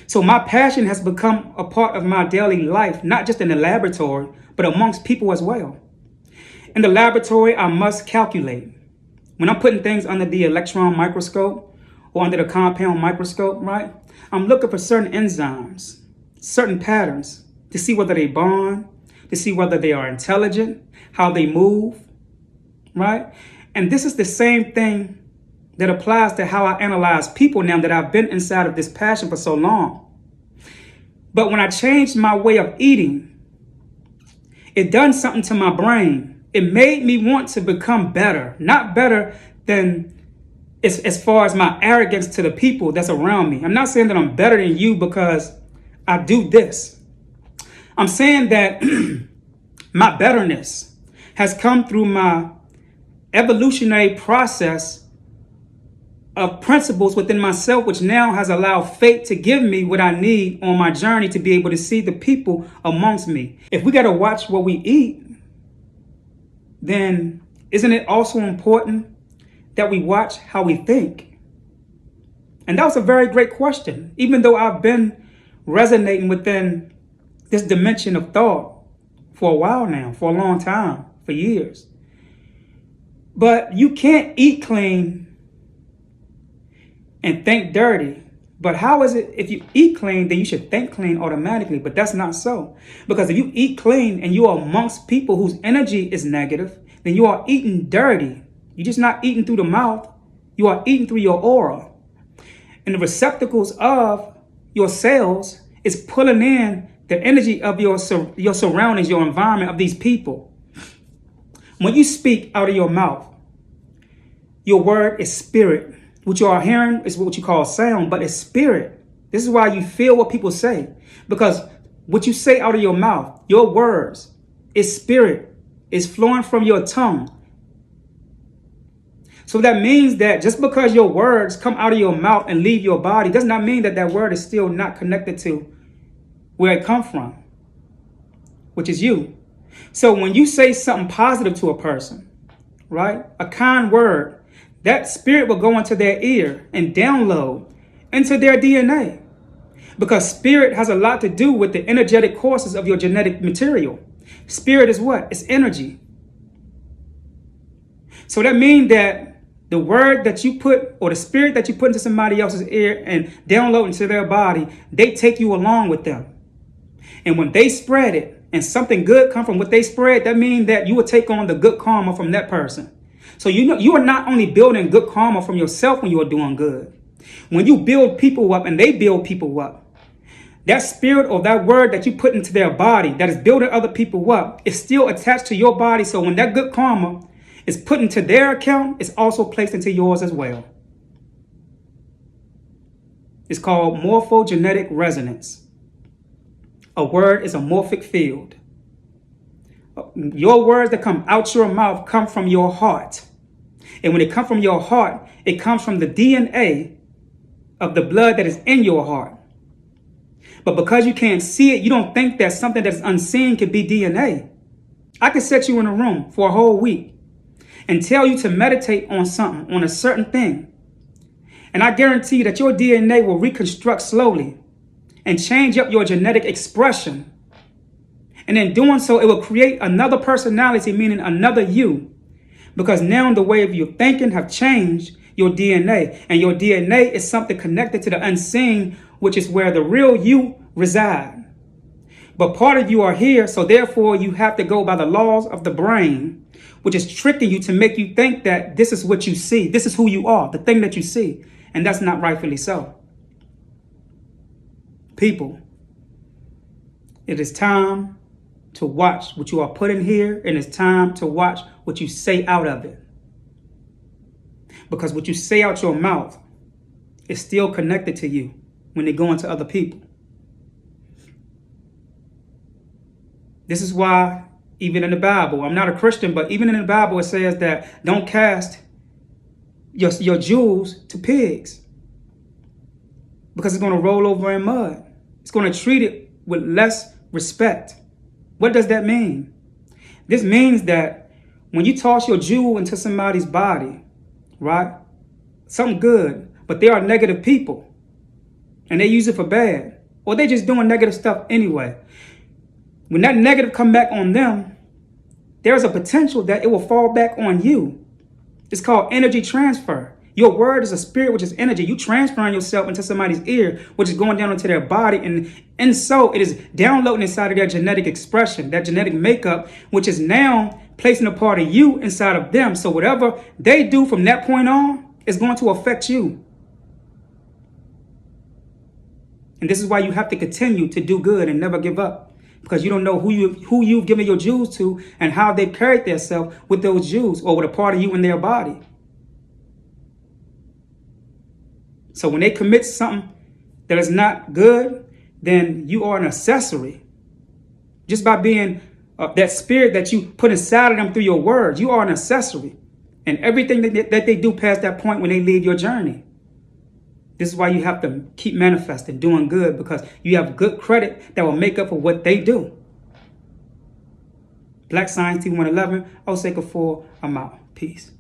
So my passion has become a part of my daily life, not just in the laboratory, but amongst people as well. In the laboratory, I must calculate. When I'm putting things under the electron microscope or under the compound microscope, right? I'm looking for certain enzymes, certain patterns to see whether they bond, to see whether they are intelligent, how they move, right? And this is the same thing that applies to how I analyze people now that I've been inside of this passion for so long. But when I changed my way of eating, it done something to my brain. It made me want to become better, not better than as far as my arrogance to the people that's around me. I'm not saying that I'm better than you because I do this. I'm saying that my betterness has come through my evolutionary process of principles within myself, which now has allowed fate to give me what I need on my journey to be able to see the people amongst me. If we got to watch what we eat, then isn't it also important that we watch how we think? And that was a very great question, even though I've been resonating within this dimension of thought for a while now, for a long time, for years. But you can't eat clean and think dirty. But how is it if you eat clean, then you should think clean automatically? But that's not so. Because if you eat clean and you are amongst people whose energy is negative, then you are eating dirty. You're just not eating through the mouth. You are eating through your aura. And the receptacles of your cells is pulling in the energy of your surroundings, your environment, of these people. When you speak out of your mouth, your word is spirit. What you are hearing is what you call sound, but it's spirit. This is why you feel what people say. Because what you say out of your mouth, your words, is spirit. It's flowing from your tongue. So that means that just because your words come out of your mouth and leave your body does not mean that that word is still not connected to where it come from, which is you. So when you say something positive to a person, right, a kind word, that spirit will go into their ear and download into their DNA. Because spirit has a lot to do with the energetic courses of your genetic material. Spirit is what? It's energy. So that means that the word that you put, or the spirit that you put into somebody else's ear and download into their body, they take you along with them. And when they spread it and something good come from what they spread, that means that you will take on the good karma from that person. So you know, you are not only building good karma from yourself when you are doing good. When you build people up and they build people up, that spirit or that word that you put into their body that is building other people up is still attached to your body. So when that good karma is put into their account, it's also placed into yours as well. It's called morphogenetic resonance. A word is a morphic field. Your words that come out your mouth come from your heart. And when it comes from your heart, it comes from the DNA of the blood that is in your heart. But because you can't see it, you don't think that something that is unseen could be DNA. I could set you in a room for a whole week and tell you to meditate on something, on a certain thing. And I guarantee that your DNA will reconstruct slowly and change up your genetic expression. And in doing so, it will create another personality, meaning another you. Because now the way of your thinking have changed your DNA. And your DNA is something connected to the unseen, which is where the real you reside. But part of you are here, so therefore you have to go by the laws of the brain, which is tricking you to make you think that this is what you see. This is who you are, the thing that you see. And that's not rightfully so. People, it is time to watch what you are putting here, and it's time to watch what you say out of it. Because what you say out your mouth is still connected to you when they go into other people. This is why even in the Bible, I'm not a Christian, but even in the Bible it says that don't cast your jewels to pigs, because it's going to roll over in mud. It's going to treat it with less respect. What does that mean? This means that when you toss your jewel into somebody's body, right? Something good, but they are negative people and they use it for bad. or they just doing negative stuff anyway. When that negative come back on them, there's a potential that it will fall back on you. It's called energy transfer. Your word is a spirit, which is energy. You transferring yourself into somebody's ear, which is going down into their body. And so it is downloading inside of their genetic expression, that genetic makeup, which is now placing a part of you inside of them. So whatever they do from that point on is going to affect you. And this is why you have to continue to do good and never give up. Because you don't know who you've given your jewels to and how they've carried themselves with those jewels or with a part of you in their body. So when they commit something that is not good, then you are an accessory. Just by being that spirit that you put inside of them through your words, you are an accessory. And everything that they do past that point when they leave your journey. This is why you have to keep manifesting, doing good, because you have good credit that will make up for what they do. Black Science T111, Osei Kufuor, I'm out. Peace.